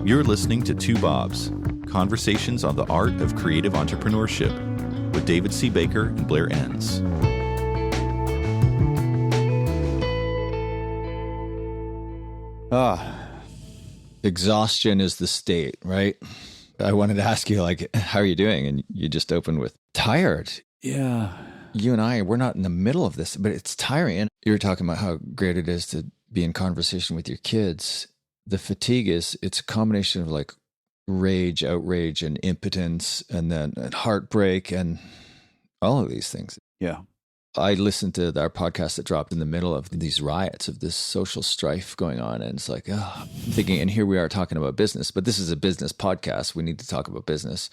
You're listening to Two Bobs, conversations on the art of creative entrepreneurship with David C. Baker and Blair Enns. Exhaustion is the state, right? I wanted to ask you, how are you doing? And you just opened with tired. Yeah. You and I, we're not in the middle of this, but it's tiring. And you're talking about how great it is to be in conversation with your kids. The fatigue it's a combination of rage, outrage, and impotence, and then heartbreak, and all of these things. Yeah. I listened to our podcast that dropped in the middle of these riots, of this social strife going on. And it's I'm thinking, and here we are talking about business, but this is a business podcast. We need to talk about business.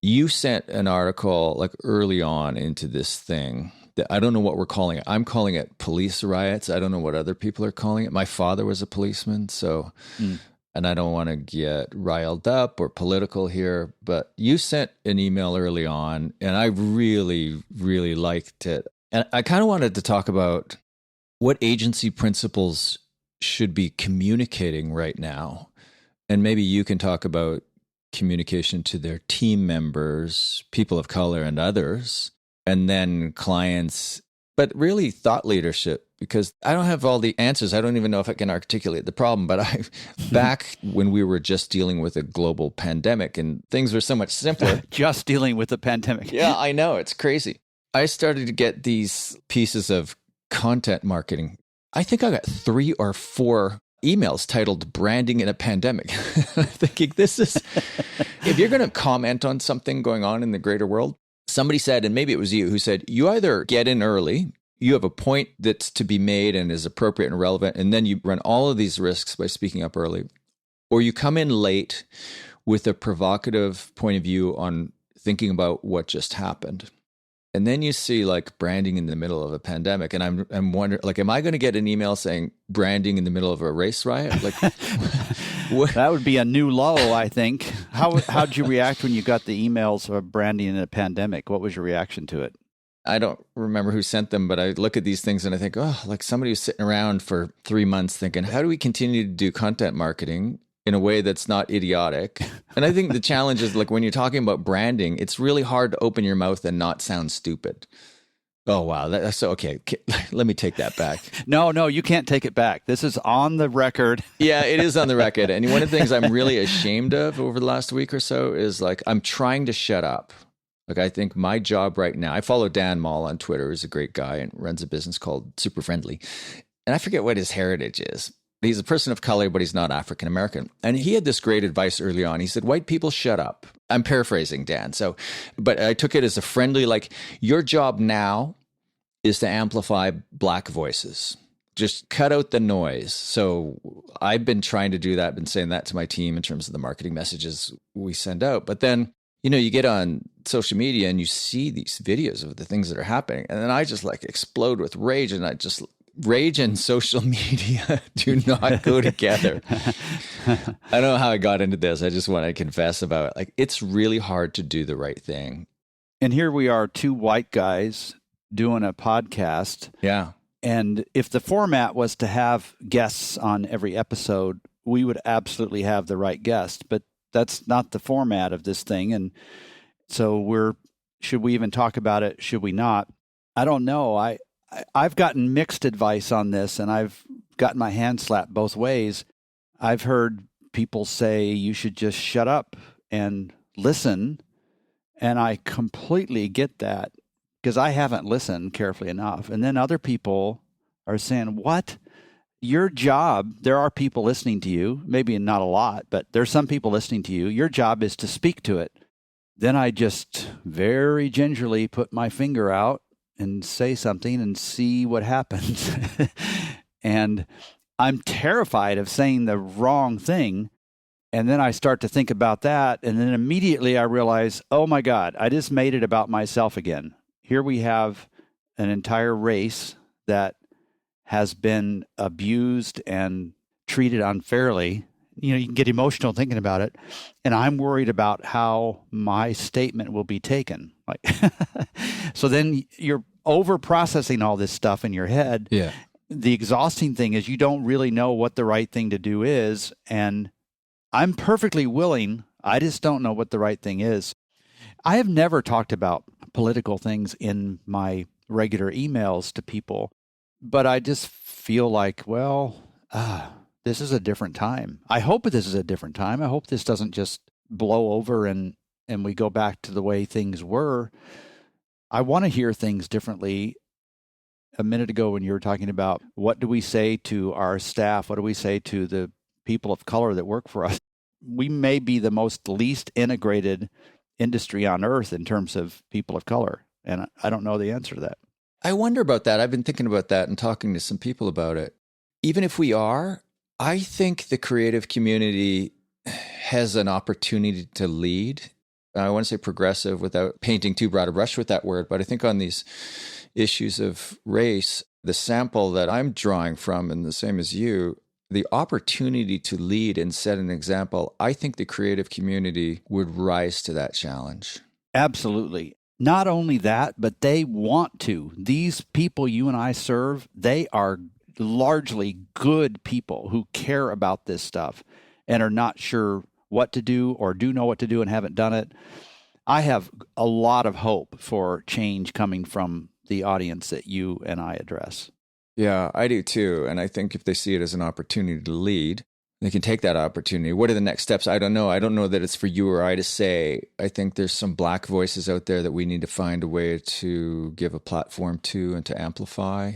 You sent an article early on into this thing that I don't know what we're calling it. I'm calling it police riots. I don't know what other people are calling it. My father was a policeman, so... And I don't want to get riled up or political here, but you sent an email early on, and I really, really liked it. And I kind of wanted to talk about what agency principals should be communicating right now. And maybe you can talk about communication to their team members, people of color and others, and then clients, but really thought leadership. Because I don't have all the answers. I don't even know if I can articulate the problem. But back when we were just dealing with a global pandemic and things were so much simpler. Just dealing with the pandemic. Yeah, I know. It's crazy. I started to get these pieces of content marketing. I think I got 3 or 4 emails titled Branding in a Pandemic. I'm thinking if you're going to comment on something going on in the greater world, somebody said, and maybe it was you, who said, you either get in early, you have a point that's to be made and is appropriate and relevant, and then you run all of these risks by speaking up early, or you come in late with a provocative point of view on thinking about what just happened. And then you see branding in the middle of a pandemic, and I'm wondering, am I going to get an email saying branding in the middle of a race riot? That would be a new low, I think. How'd you react when you got the emails of branding in a pandemic? What was your reaction to it? I don't remember who sent them, but I look at these things and I think, somebody who's sitting around for 3 months thinking, how do we continue to do content marketing in a way that's not idiotic? And I think the challenge is when you're talking about branding, it's really hard to open your mouth and not sound stupid. Oh, wow. That's okay. Let me take that back. No, you can't take it back. This is on the record. Yeah, it is on the record. And one of the things I'm really ashamed of over the last week or so is I'm trying to shut up. I think my job right now, I follow Dan Mall on Twitter, who's a great guy and runs a business called Super Friendly. And I forget what his heritage is. He's a person of color, but he's not African American. And he had this great advice early on. He said, white people, shut up. I'm paraphrasing Dan. But I took it as a friendly, your job now is to amplify Black voices. Just cut out the noise. So I've been trying to do that. I've been saying that to my team in terms of the marketing messages we send out. But then, you get on social media and you see these videos of the things that are happening. And then I just explode with rage. And rage and social media do not go together. I don't know how I got into this. I just want to confess about it. It's really hard to do the right thing. And here we are, 2 white guys doing a podcast. Yeah. And if the format was to have guests on every episode, we would absolutely have the right guest. But that's not the format of this thing. And so should we even talk about it? Should we not? I don't know. I've gotten mixed advice on this, and I've gotten my hand slapped both ways. I've heard people say you should just shut up and listen. And I completely get that because I haven't listened carefully enough. And then other people are saying, what? Your job, there are people listening to you, maybe not a lot, but there's some people listening to you. Your job is to speak to it. Then I just very gingerly put my finger out and say something and see what happens. And I'm terrified of saying the wrong thing. And then I start to think about that. And then immediately I realize, oh my God, I just made it about myself again. Here we have an entire race that has been abused and treated unfairly. You can get emotional thinking about it. And I'm worried about how my statement will be taken. So then you're over processing all this stuff in your head. Yeah. The exhausting thing is you don't really know what the right thing to do is. And I'm perfectly willing. I just don't know what the right thing is. I have never talked about political things in my regular emails to people, but I just feel like, well, this is a different time. I hope this is a different time. I hope this doesn't just blow over and we go back to the way things were. I want to hear things differently. A minute ago when you were talking about what do we say to our staff, what do we say to the people of color that work for us, we may be the most least integrated industry on earth in terms of people of color. And I don't know the answer to that. I wonder about that. I've been thinking about that and talking to some people about it. Even if we are, I think the creative community has an opportunity to lead. I want to say progressive without painting too broad a brush with that word, but I think on these issues of race, the sample that I'm drawing from, and the same as you, the opportunity to lead and set an example, I think the creative community would rise to that challenge. Absolutely. Not only that, but they want to. These people you and I serve, they are largely good people who care about this stuff and are not sure what to do or do know what to do and haven't done it. I have a lot of hope for change coming from the audience that you and I address. Yeah, I do too. And I think if they see it as an opportunity to lead, they can take that opportunity. What are the next steps? I don't know. I don't know that it's for you or I to say. I think there's some Black voices out there that we need to find a way to give a platform to and to amplify.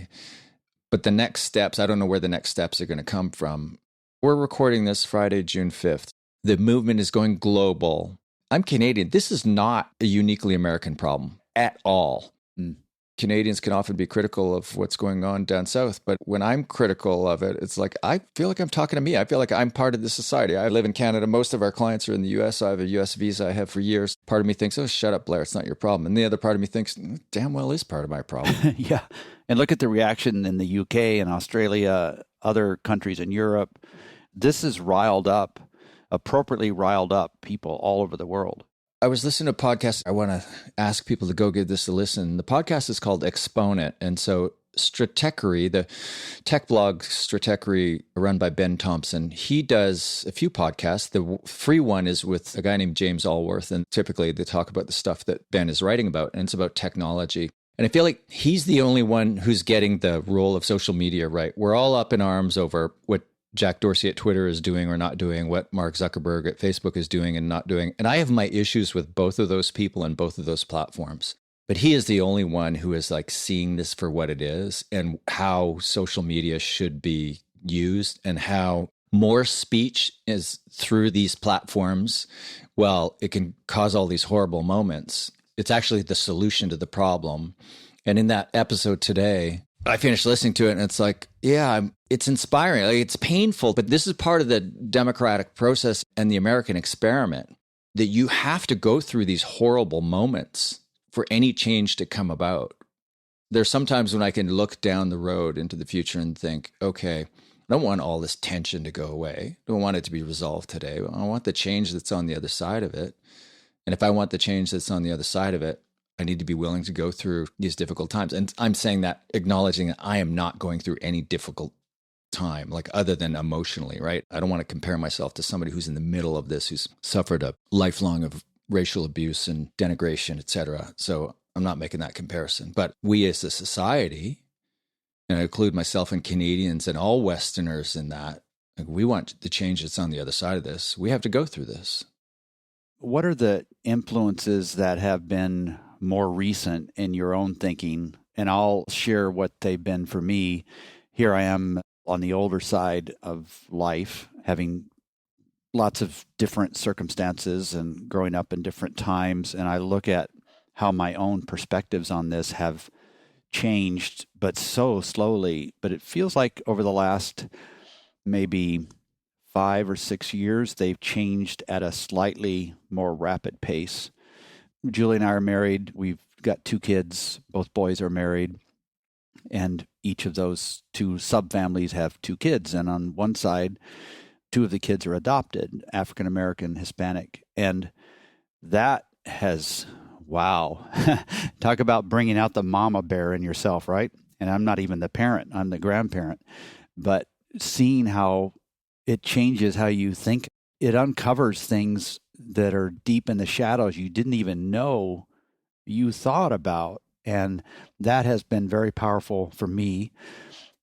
But the next steps, I don't know where the next steps are going to come from. We're recording this Friday, June 5th. The movement is going global. I'm Canadian. This is not a uniquely American problem at all. Canadians can often be critical of what's going on down south, but when I'm critical of it, it's like, I feel like I'm talking to me. I feel like I'm part of the society. I live in Canada. Most of our clients are in the US. I have a US visa I have for years. Part of me thinks, oh, shut up, Blair. It's not your problem. And the other part of me thinks, damn well is part of my problem. Yeah. And look at the reaction in the UK and Australia, other countries in Europe. This is appropriately riled up people all over the world. I was listening to a podcast. I want to ask people to go give this a listen. The podcast is called Exponent. And so Stratechery, the tech blog Stratechery run by Ben Thompson, he does a few podcasts. The free one is with a guy named James Allworth. And typically they talk about the stuff that Ben is writing about. And it's about technology. And I feel like he's the only one who's getting the role of social media right. We're all up in arms over what Jack Dorsey at Twitter is doing or not doing, what Mark Zuckerberg at Facebook is doing and not doing. And I have my issues with both of those people and both of those platforms. But he is the only one who is like seeing this for what it is and how social media should be used and how more speech is through these platforms. Well, it can cause all these horrible moments. It's actually the solution to the problem. And in that episode today, I finished listening to it and it's like, yeah, it's inspiring. Like, it's painful, but this is part of the democratic process and the American experiment, that you have to go through these horrible moments for any change to come about. There's sometimes when I can look down the road into the future and think, okay, I don't want all this tension to go away. I don't want it to be resolved today. I want the change that's on the other side of it. And if I want the change that's on the other side of it, I need to be willing to go through these difficult times. And I'm saying that, acknowledging that I am not going through any difficult time, like other than emotionally, right? I don't want to compare myself to somebody who's in the middle of this, who's suffered a lifelong of racial abuse and denigration, et cetera. So I'm not making that comparison. But we as a society, and I include myself and Canadians and all Westerners in that, like, we want the change that's on the other side of this. We have to go through this. What are the influences that have been more recent in your own thinking? And I'll share what they've been for me. Here I am on the older side of life, having lots of different circumstances and growing up in different times. And I look at how my own perspectives on this have changed, but so slowly. But it feels like over the last maybe 5 or 6 years, they've changed at a slightly more rapid pace. Julie and I are married. We've got 2 kids. Both boys are married. And each of those 2 subfamilies have 2 kids. And on one side, 2 of the kids are adopted, African American, Hispanic. And that has, wow, talk about bringing out the mama bear in yourself, right? And I'm not even the parent, I'm the grandparent. But seeing how it changes how you think it uncovers things that are deep in the shadows you didn't even know you thought about. And that has been very powerful for me.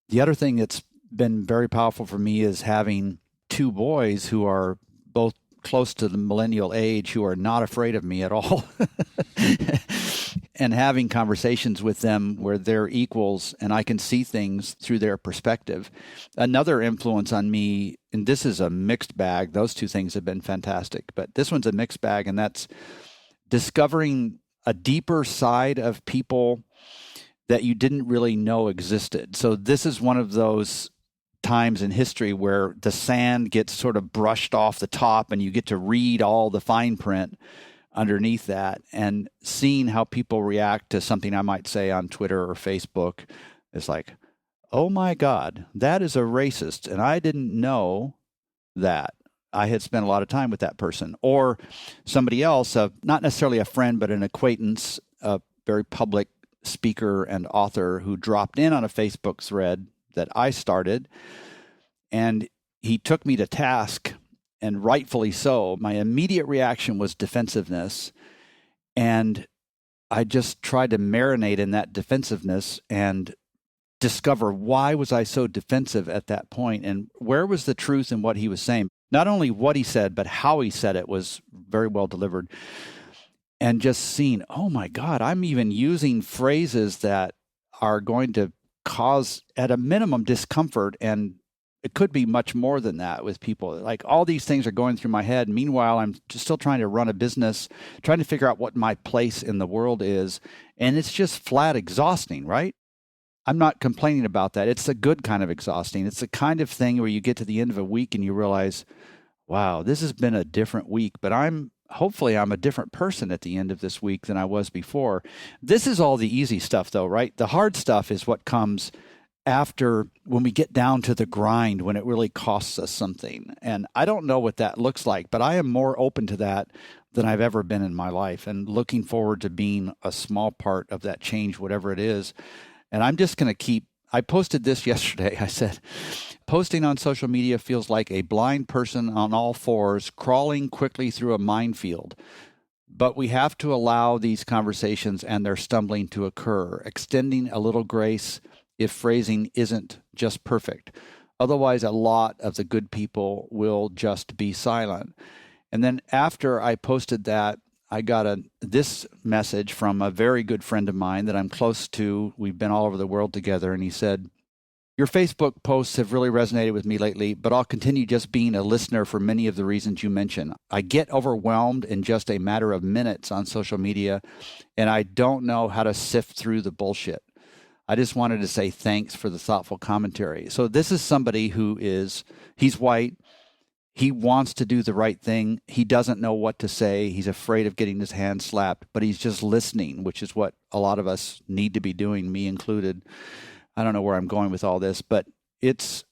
The other thing that's been very powerful for me is having two boys who are both close to the millennial age, who are not afraid of me at all. And having conversations with them where they're equals and I can see things through their perspective. Another influence on me, and this is a mixed bag, those two things have been fantastic, but this one's a mixed bag, and that's discovering a deeper side of people that you didn't really know existed. So this is one of those times in history where the sand gets sort of brushed off the top and you get to read all the fine print underneath that, and seeing how people react to something I might say on Twitter or Facebook is like, oh my God, that is a racist. And I didn't know that. I had spent a lot of time with that person. Or somebody else, not necessarily a friend, but an acquaintance, a very public speaker and author who dropped in on a Facebook thread that I started, and he took me to task, and rightfully so. My immediate reaction was defensiveness, and I just tried to marinate in that defensiveness and discover why was I so defensive at that point, and where was the truth in what he was saying. Not only what he said, but how he said it was very well delivered. And just seeing, oh my God, I'm even using phrases that are going to cause, at a minimum, discomfort, and it could be much more than that with people. Like, all these things are going through my head. Meanwhile, I'm just still trying to run a business, trying to figure out what my place in the world is. And it's just flat exhausting, right? I'm not complaining about that. It's a good kind of exhausting. It's the kind of thing where you get to the end of a week and you realize, wow, this has been a different week, but hopefully I'm a different person at the end of this week than I was before. This is all the easy stuff though, right? The hard stuff is what comes after, when we get down to the grind, when it really costs us something. And I don't know what that looks like, but I am more open to that than I've ever been in my life, and looking forward to being a small part of that change, whatever it is. And I'm just going to I posted this yesterday. I said, posting on social media feels like a blind person on all fours crawling quickly through a minefield. But we have to allow these conversations and their stumbling to occur, extending a little grace if phrasing isn't just perfect. Otherwise, a lot of the good people will just be silent. And then after I posted that, I got this message from a very good friend of mine that I'm close to. We've been all over the world together. And he said, your Facebook posts have really resonated with me lately, but I'll continue just being a listener for many of the reasons you mentioned. I get overwhelmed in just a matter of minutes on social media, and I don't know how to sift through the bullshit. I just wanted to say thanks for the thoughtful commentary. So this is somebody he's white. He wants to do the right thing. He doesn't know what to say. He's afraid of getting his hand slapped, but he's just listening, which is what a lot of us need to be doing, me included. I don't know where I'm going with all this, but this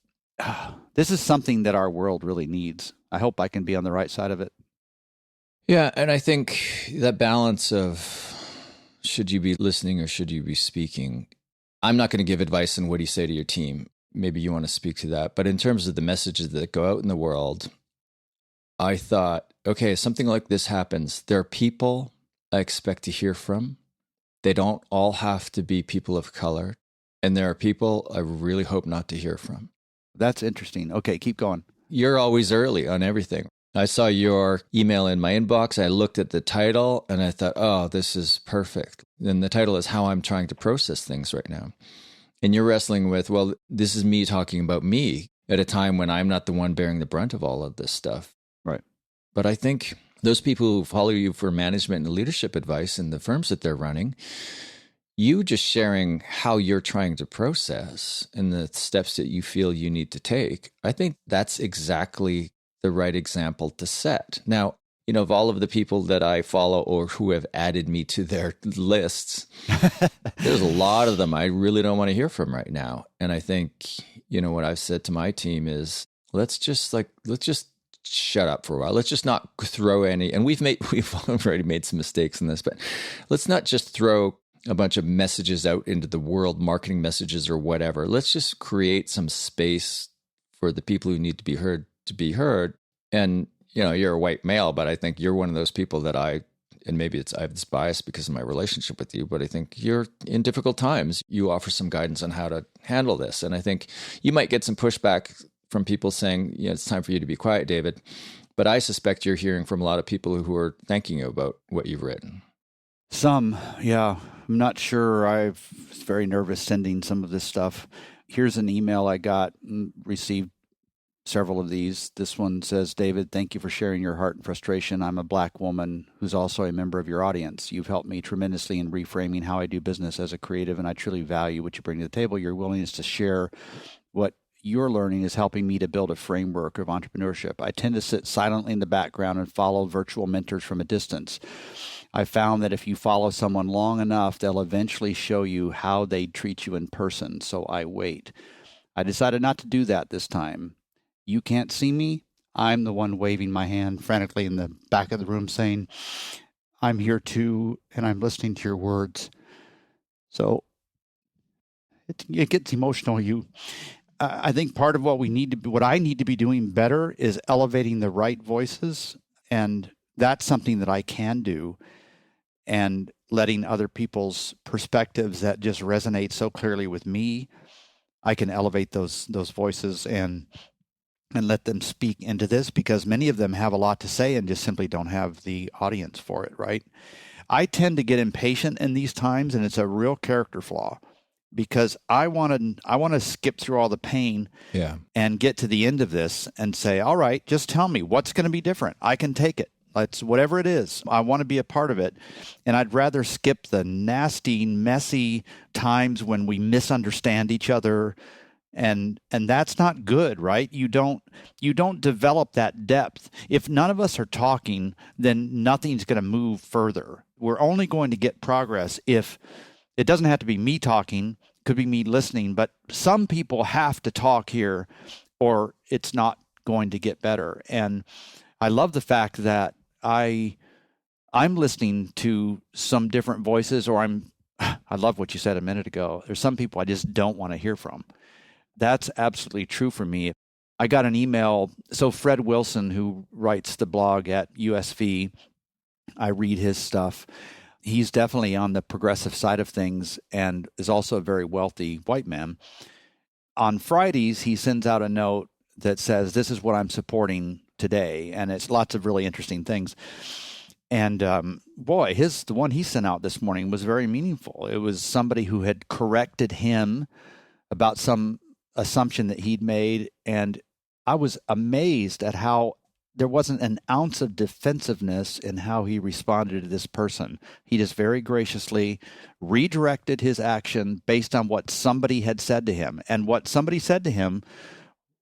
is something that our world really needs. I hope I can be on the right side of it. Yeah, and I think that balance of should you be listening or should you be speaking? I'm not going to give advice on what do you say to your team. Maybe you want to speak to that. But in terms of the messages that go out in the world, I thought, okay, something like this happens. There are people I expect to hear from. They don't all have to be people of color. And there are people I really hope not to hear from. That's interesting. Okay, keep going. You're always early on everything. I saw your email in my inbox. I looked at the title and I thought, oh, this is perfect. And the title is How I'm Trying to Process Things Right Now. And you're wrestling with, well, this is me talking about me at a time when I'm not the one bearing the brunt of all of this stuff. Right. But I think those people who follow you for management and leadership advice in the firms that they're running, you just sharing how you're trying to process and the steps that you feel you need to take, I think that's exactly the right example to set. Now, of all of the people that I follow or who have added me to their lists, there's a lot of them I really don't want to hear from right now. And I think, what I've said to my team is, let's just shut up for a while. Let's just not throw any, and we've already made some mistakes in this, but let's not just throw a bunch of messages out into the world, marketing messages or whatever. Let's just create some space for the people who need to be heard. And you're a white male, but I think you're one of those people that and maybe I have this bias because of my relationship with you, but I think you're in difficult times. You offer some guidance on how to handle this. And I think you might get some pushback from people saying, it's time for you to be quiet, David. But I suspect you're hearing from a lot of people who are thanking you about what you've written. Some, yeah. I'm not sure. I was very nervous sending some of this stuff. Here's an email I received several of these. This one says, David, thank you for sharing your heart and frustration. I'm a Black woman who's also a member of your audience. You've helped me tremendously in reframing how I do business as a creative, and I truly value what you bring to the table. Your willingness to share what you're learning is helping me to build a framework of entrepreneurship. I tend to sit silently in the background and follow virtual mentors from a distance. I found that if you follow someone long enough, they'll eventually show you how they treat you in person, so I wait. I decided not to do that this time. You can't see me. I'm the one waving my hand frantically in the back of the room saying, I'm here too, and I'm listening to your words. So it gets emotional. I think part of what I need to be doing better is elevating the right voices. And that's something that I can do, and letting other people's perspectives that just resonate so clearly with me. I can elevate those voices and let them speak into this, because many of them have a lot to say and just simply don't have the audience for it, right? I tend to get impatient in these times, and it's a real character flaw, because I want to skip through all the pain and get to the end of this and say, all right, just tell me what's going to be different. I can take it. It's whatever it is. I want to be a part of it. And I'd rather skip the nasty, messy times when we misunderstand each other. And that's not good, right? You don't develop that depth. If none of us are talking, then nothing's going to move further. We're only going to get progress if it doesn't have to be me talking, could be me listening, but some people have to talk here or it's not going to get better. And I love the fact that I'm listening to some different voices, or I love what you said a minute ago. There's some people I just don't want to hear from. That's absolutely true for me. I got an email. So Fred Wilson, who writes the blog at USV, I read his stuff. He's definitely on the progressive side of things and is also a very wealthy white man. On Fridays, he sends out a note that says, this is what I'm supporting today. And it's lots of really interesting things. And the one he sent out this morning was very meaningful. It was somebody who had corrected him about some assumption that he'd made. And I was amazed at how there wasn't an ounce of defensiveness in how he responded to this person. He just very graciously redirected his action based on what somebody had said to him. And what somebody said to him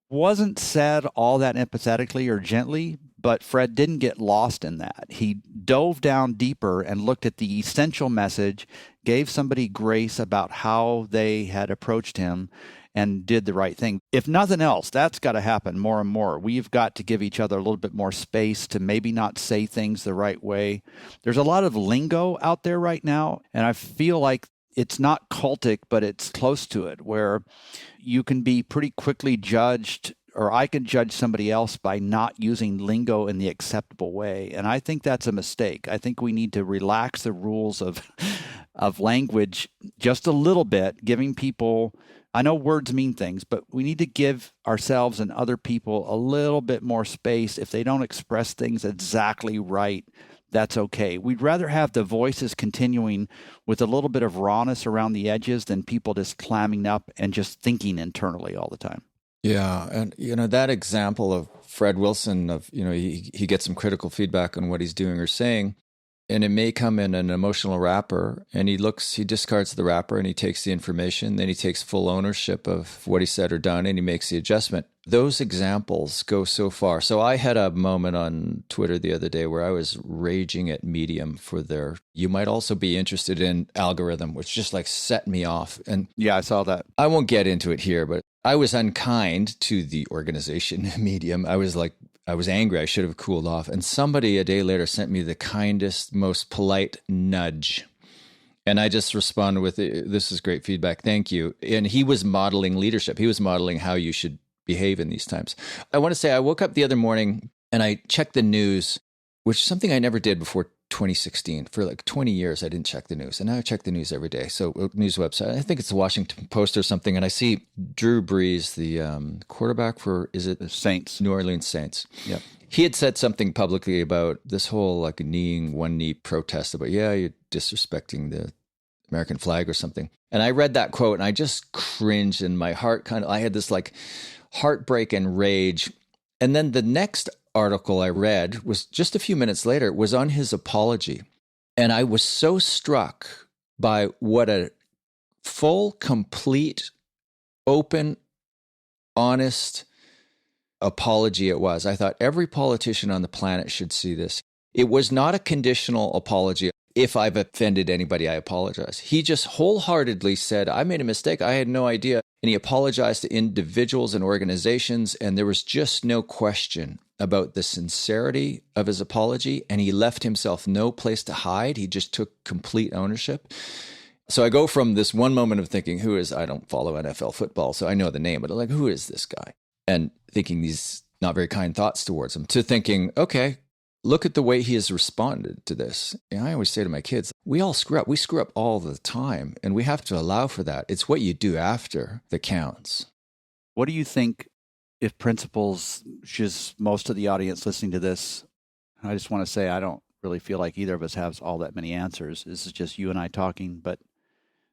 wasn't said all that empathetically or gently, but Fred didn't get lost in that. He dove down deeper and looked at the essential message, gave somebody grace about how they had approached him, and did the right thing. If nothing else, that's got to happen more and more. We've got to give each other a little bit more space to maybe not say things the right way. There's a lot of lingo out there right now, and I feel like it's not cultic, but it's close to it, where you can be pretty quickly judged, or I can judge somebody else by not using lingo in the acceptable way. And I think that's a mistake. I think we need to relax the rules of language just a little bit, giving people, I know words mean things, but we need to give ourselves and other people a little bit more space. If they don't express things exactly right, that's okay. We'd rather have the voices continuing with a little bit of rawness around the edges than people just clamming up and just thinking internally all the time. Yeah. And, that example of Fred Wilson he gets some critical feedback on what he's doing or saying, and it may come in an emotional wrapper, and he discards the wrapper and he takes the information, then he takes full ownership of what he said or done, and he makes the adjustment. Those examples go so far. So I had a moment on Twitter the other day where I was raging at Medium for their, you might also be interested in algorithm, which just set me off. And yeah, I saw that. I won't get into it here, but I was unkind to the organization Medium. I was angry. I should have cooled off. And somebody a day later sent me the kindest, most polite nudge. And I just responded with, this is great feedback. Thank you. And he was modeling leadership. He was modeling how you should behave in these times. I want to say I woke up the other morning And I checked the news, which is something I never did before 2016. For like 20 years, I didn't check the news. And now I check the news every day. So news website, I think it's the Washington Post or something. And I see Drew Brees, the quarterback for, is it? The Saints. New Orleans Saints. Yep. He had said something publicly about this whole like kneeing one knee protest about, yeah, you're disrespecting the American flag or something. And I read that quote and I just cringed, and my heart I had this like heartbreak and rage. And then the next article I read was just a few minutes later, was on his apology. And I was so struck by what a full, complete, open, honest apology it was. I thought every politician on the planet should see this. It was not a conditional apology. If I've offended anybody, I apologize. He just wholeheartedly said, I made a mistake. I had no idea. And he apologized to individuals and organizations. And there was just no question about the sincerity of his apology. And he left himself no place to hide. He just took complete ownership. So I go from this one moment of thinking, I don't follow NFL football, so I know the name, but I'm like, who is this guy? And thinking these not very kind thoughts towards him, to thinking, okay, look at the way he has responded to this. And I always say to my kids, we all screw up. We screw up all the time, and we have to allow for that. It's what you do after that counts. What do you think if principals, just most of the audience listening to this, I just want to say I don't really feel like either of us has all that many answers. This is just you and I talking. But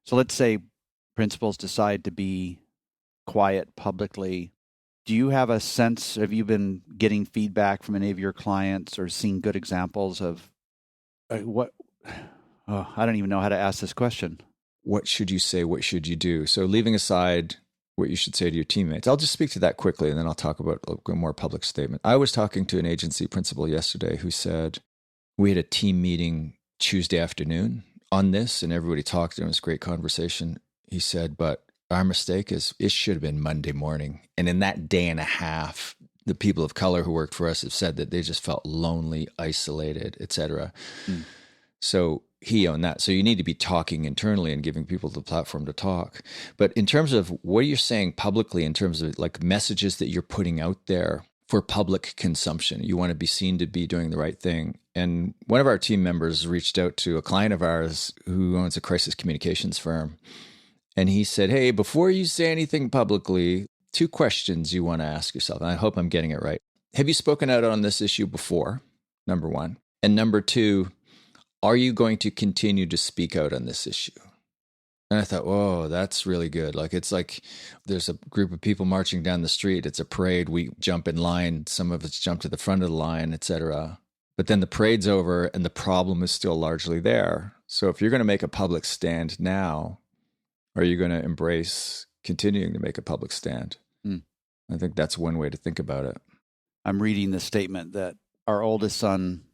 so let's say principals decide to be quiet publicly. Do you have a sense, have you been getting feedback from any of your clients or seen good examples of what? Oh, I don't even know how to ask this question. What should you say? What should you do? So leaving aside what you should say to your teammates, I'll just speak to that quickly and then I'll talk about a more public statement. I was talking to an agency principal yesterday who said, we had a team meeting Tuesday afternoon on this and everybody talked and it was a great conversation. He said, but our mistake is it should have been Monday morning. And in that day and a half, the people of color who worked for us have said that they just felt lonely, isolated, etc. So he owned that. So you need to be talking internally and giving people the platform to talk. But in terms of what you're saying publicly, in terms of like messages that you're putting out there for public consumption, you want to be seen to be doing the right thing. And one of our team members reached out to a client of ours who owns a crisis communications firm. And he said, hey, before you say anything publicly, 2 questions you want to ask yourself. And I hope I'm getting it right. Have you spoken out on this issue before? Number 1. And number 2, are you going to continue to speak out on this issue? And I thought, whoa, that's really good. Like, it's like there's a group of people marching down the street. It's a parade. We jump in line. Some of us jump to the front of the line, etc. But then the parade's over and the problem is still largely there. So if you're going to make a public stand now, are you going to embrace continuing to make a public stand? I think that's one way to think about it. I'm reading the statement that our oldest son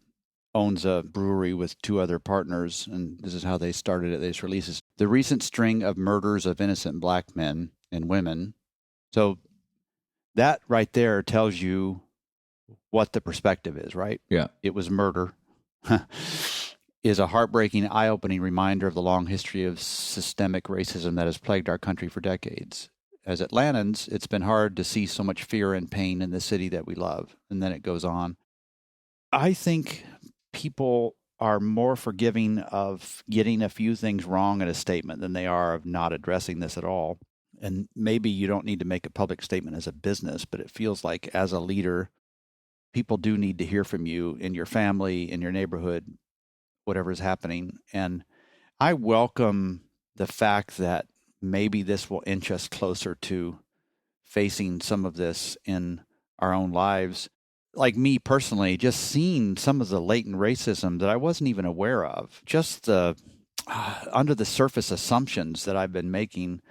owns a brewery with 2 other partners, and this is how they started it. This releases the recent string of murders of innocent black men and women. So that right there tells you what the perspective is, right? Yeah. It was murder. Is a heartbreaking, eye-opening reminder of the long history of systemic racism that has plagued our country for decades. As Atlantans, it's been hard to see so much fear and pain in the city that we love. And then it goes on. I think people are more forgiving of getting a few things wrong in a statement than they are of not addressing this at all. And maybe you don't need to make a public statement as a business, but it feels like as a leader, people do need to hear from you in your family, in your neighborhood, whatever is happening. And I welcome the fact that maybe this will inch us closer to facing some of this in our own lives. Like me personally, just seeing some of the latent racism that I wasn't even aware of, just the under the surface assumptions that I've been making.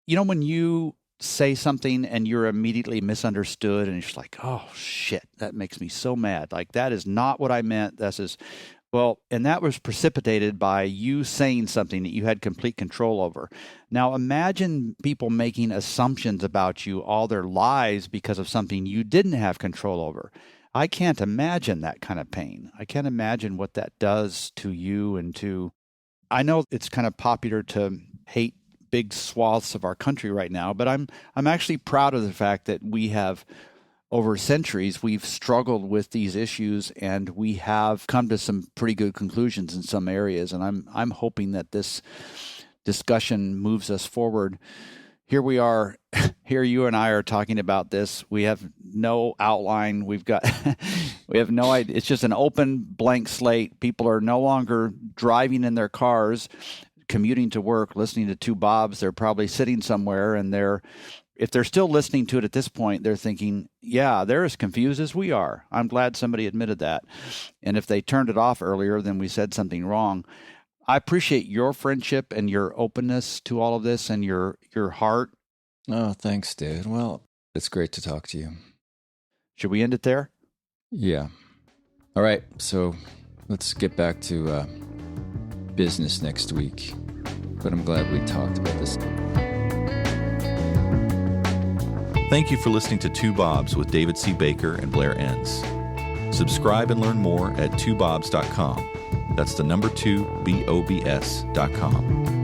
You know, when you say something and you're immediately misunderstood and it's like, oh shit, that makes me so mad. Like, that is not what I meant. Well, and that was precipitated by you saying something that you had complete control over. Now, imagine people making assumptions about you all their lives because of something you didn't have control over. I can't imagine that kind of pain. I can't imagine what that does to you and to... I know it's kind of popular to hate big swaths of our country right now, but I'm actually proud of the fact that we have over centuries, we've struggled with these issues, and we have come to some pretty good conclusions in some areas. And I'm hoping that this discussion moves us forward. Here we are. Here you and I are talking about this. We have no outline. We have no idea. It's just an open blank slate. People are no longer driving in their cars, commuting to work, listening to Two Bobs. They're probably sitting somewhere, and if they're still listening to it at this point, they're thinking, yeah, they're as confused as we are. I'm glad somebody admitted that. And if they turned it off earlier, then we said something wrong. I appreciate your friendship and your openness to all of this and your heart. Oh, thanks, dude. Well, it's great to talk to you. Should we end it there? Yeah. All right. So let's get back to business next week. But I'm glad we talked about this. Thank you for listening to Two Bobs with David C. Baker and Blair Enns. Subscribe and learn more at twobobs.com. That's the number 2, BOBS.com.